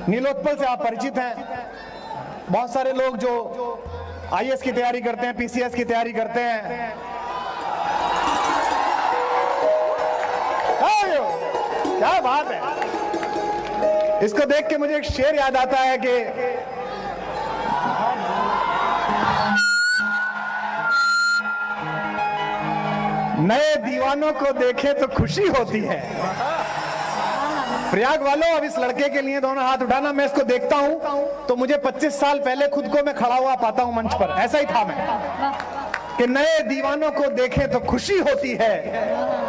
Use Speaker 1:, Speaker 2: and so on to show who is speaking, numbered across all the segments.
Speaker 1: नीलोत्पल से आप परिचित हैं। बहुत सारे लोग जो आईएएस की तैयारी करते हैं, पीसीएस की तैयारी करते हैं, क्या बात है। इसको देख के मुझे एक शेर याद आता है कि नए दीवानों को देखे तो खुशी होती है। प्रयाग वालों, अब इस लड़के के लिए दोनों हाथ उठाना। मैं इसको देखता हूं तो मुझे 25 साल पहले खुद को मैं खड़ा हुआ पाता हूं मंच पर। ऐसा ही था मैं कि नए दीवानों को देखे तो खुशी होती है,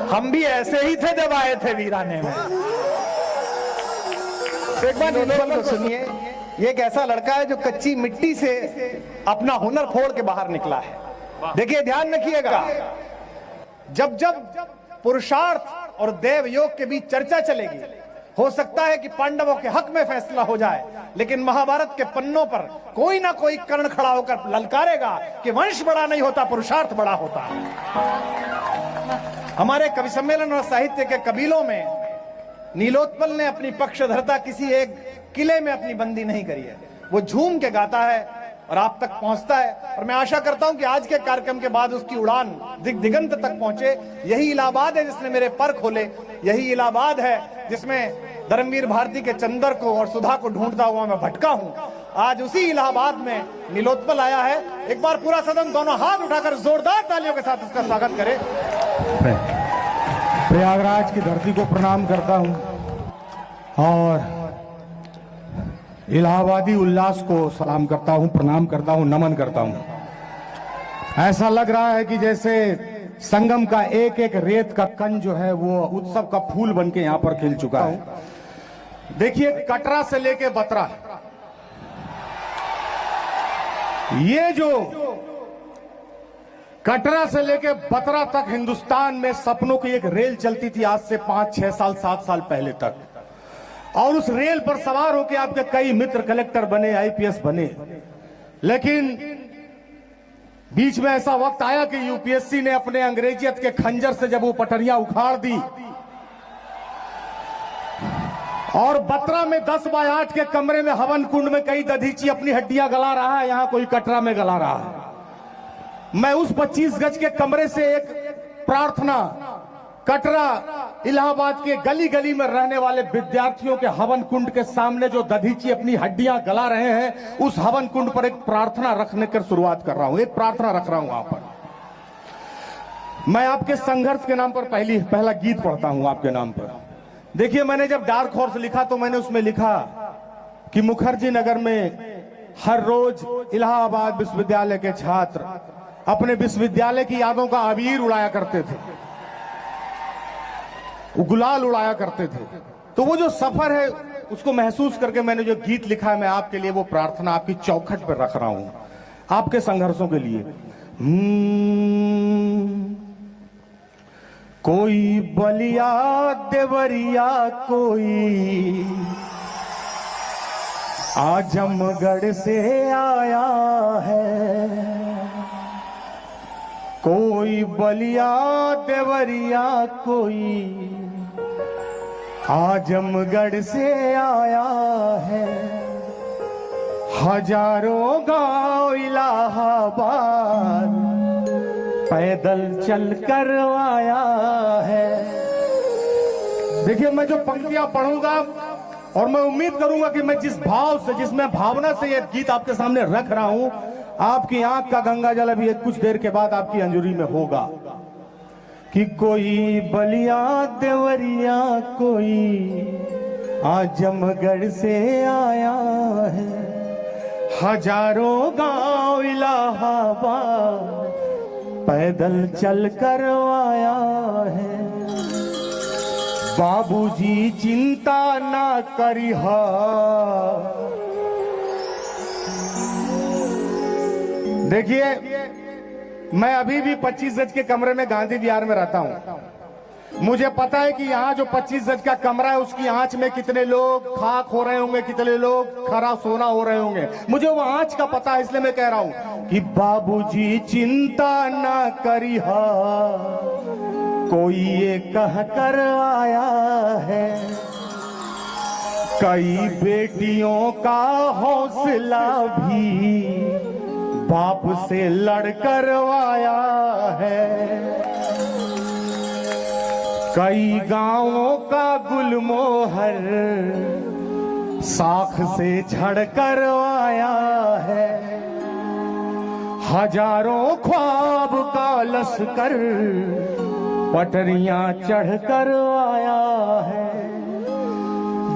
Speaker 1: हम भी ऐसे ही थे जब आए थे वीराने में। एक बार नीलोत्पल को सुनिए। ये एक ऐसा लड़का है जो कच्ची मिट्टी से अपना हुनर फोड़ के बाहर निकला है। देखिए, ध्यान रखिएगा, जब जब पुरुषार्थ और देव योग के बीच चर्चा चलेगी, हो सकता है कि पांडवों के हक में फैसला हो जाए, लेकिन महाभारत के पन्नों पर कोई ना कोई कर्ण खड़ा होकर ललकारेगा कि वंश बड़ा नहीं होता, पुरुषार्थ बड़ा होता है। हमारे कवि सम्मेलन और साहित्य के कबीलों में नीलोत्पल ने अपनी पक्षधरता किसी एक किले में अपनी बंदी नहीं करी है। वो झूम के गाता है और आप तक पहुंचता है। और मैं आशा करता हूं कि आज के कार्यक्रम के बाद उसकी उड़ान दिगंत तक पहुंचे। यही इलाहाबाद है जिसने मेरे पर खोले, यही इलाहाबाद है जिसमें धर्मवीर भारती के चंदर को और सुधा को ढूंढता हुआ मैं भटका हूं। आज उसी इलाहाबाद में नीलोत्पल आया है। एक बार पूरा सदन दोनों हाथ उठाकर जोरदार तालियों के साथ उसका स्वागत करे।
Speaker 2: प्रयागराज की धरती को प्रणाम करता हूं और इलाहाबादी उल्लास को सलाम करता हूं, प्रणाम करता हूं, नमन करता हूं। ऐसा लग रहा है कि जैसे संगम का एक एक रेत का कण जो है वो उत्सव का फूल बन के यहां पर खिल चुका है। देखिए, कटरा से लेके बतरा, ये जो कटरा से लेके बतरा तक हिंदुस्तान में सपनों की एक रेल चलती थी आज से 5, 6 साल, 7 साल पहले तक। और उस रेल पर सवार होकर आपके कई मित्र कलेक्टर बने, आईपीएस बने। लेकिन बीच में ऐसा वक्त आया कि यूपीएससी ने अपने अंग्रेजियत के खंजर से जब वो पटरियां उखाड़ दी और बतरा में 10 बाय 8 के कमरे में हवन कुंड में कई दधीची अपनी हड्डियां गला रहा है, यहां कोई कटरा में गला रहा है। मैं उस 25 गज के कमरे से एक प्रार्थना कटरा इलाहाबाद के गली गली में रहने वाले विद्यार्थियों के हवन कुंड के सामने जो दधीची अपनी हड्डियां गला रहे हैं, उस हवन कुंड पर एक प्रार्थना रखने की शुरुआत कर रहा हूं। एक प्रार्थना रख रहा हूं वहां पर। मैं आपके संघर्ष के नाम पर पहला गीत पढ़ता हूं आपके नाम पर। देखिए, मैंने जब डार्क हॉर्स लिखा तो मैंने उसमें लिखा कि मुखर्जी नगर में हर रोज इलाहाबाद विश्वविद्यालय के छात्र अपने विश्वविद्यालय की यादों का अबीर उड़ाया करते थे, गुलाल उड़ाया करते थे। तो वो जो सफर है उसको महसूस करके मैंने जो गीत लिखा है, मैं आपके लिए वो प्रार्थना आपकी चौखट पर रख रहा हूं, आपके संघर्षों के लिए। कोई बलिया देवरिया, कोई आजमगढ़ से आया है, कोई बलिया देवरिया, कोई आजमगढ़ से आया है। हजारों गांव इलाहाबाद पैदल चल कर आया है। देखिए, मैं जो पंक्तियां पढ़ूंगा और मैं उम्मीद करूंगा कि मैं जिस भाव से, जिसमें भावना से ये गीत आपके सामने रख रहा हूं, आपकी आंख का गंगा जल अभी कुछ देर के बाद आपकी अंजुरी में होगा। कि कोई बलिया देवरिया, कोई आजमगढ़ से आया है, हजारों गांव इलाहाबाद पैदल चल कर आया है। बाबूजी चिंता ना करिहा, देखिए, मैं अभी भी 25 गज के कमरे में गांधी विहार में रहता हूं। मुझे पता है कि यहाँ जो 25 गज का कमरा है उसकी आंच में कितने लोग खाक हो रहे होंगे, कितने लोग खरा सोना हो रहे होंगे। मुझे वो आंच का पता है, इसलिए मैं कह रहा हूं कि बाबूजी चिंता ना करिहा, कोई ये कह कर आया है। कई बेटियों का हौसला भी बाप से लड़ करवाया है, कई गांवों का गुलमोहर साख से झड़ करवाया है, हजारों ख्वाब का लश्कर पटरियां चढ़ करवाया है।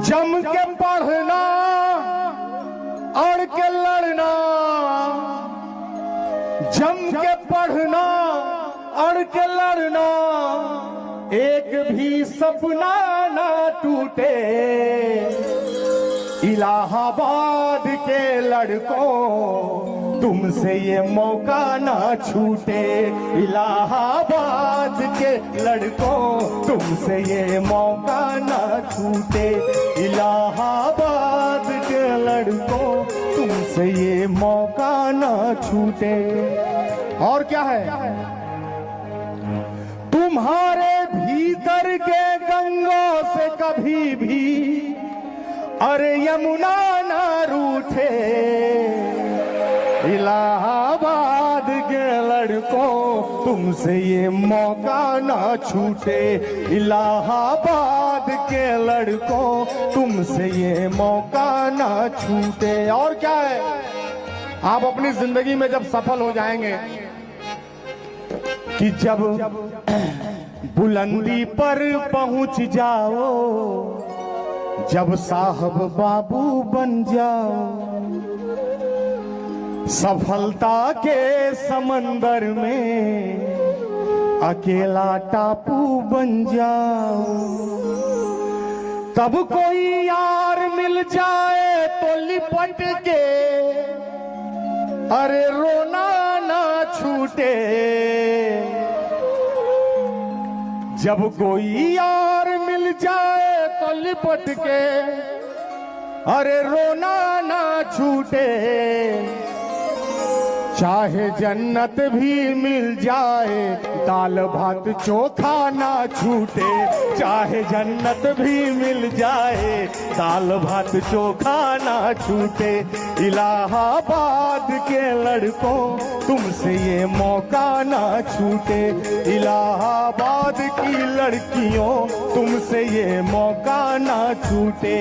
Speaker 2: जम के पढ़ना अड़ के लड़ना, जम के पढ़ना अड़ के लड़ना, एक भी सपना ना टूटे। इलाहाबाद के लड़कों तुमसे ये मौका ना छूटे, इलाहाबाद के लड़कों तुमसे ये मौका ना छूटे, इलाहाबाद के लड़कों तुमसे ये मौका ना छूटे। और क्या है, तुम्हारे भीतर के गंगों से कभी भी अरे यमुना ना रूठे, इलाहाबाद के लड़कों तुमसे ये मौका ना छूटे, इलाहाबाद के लड़कों तुमसे ये मौका ना छूटे। और क्या है, आप अपनी जिंदगी में जब सफल हो जाएंगे कि जब बुलंदी पर पहुंच जाओ, जब साहब बाबू बन जाओ, सफलता के समंदर में अकेला टापू बन जाओ, तब कोई यार मिल जाए तो लिपट के अरे रोना ना छूटे। जब कोई यार मिल जाए तो लिपट के अरे रोना ना छूटे, चाहे जन्नत भी मिल जाए दाल भात चोखा ना छूटे, चाहे जन्नत भी मिल जाए दाल भात चोखा ना छूटे। इलाहाबाद के लड़कों तुमसे ये मौका ना छूटे, इलाहाबाद की लड़कियों तुमसे ये मौका ना छूटे।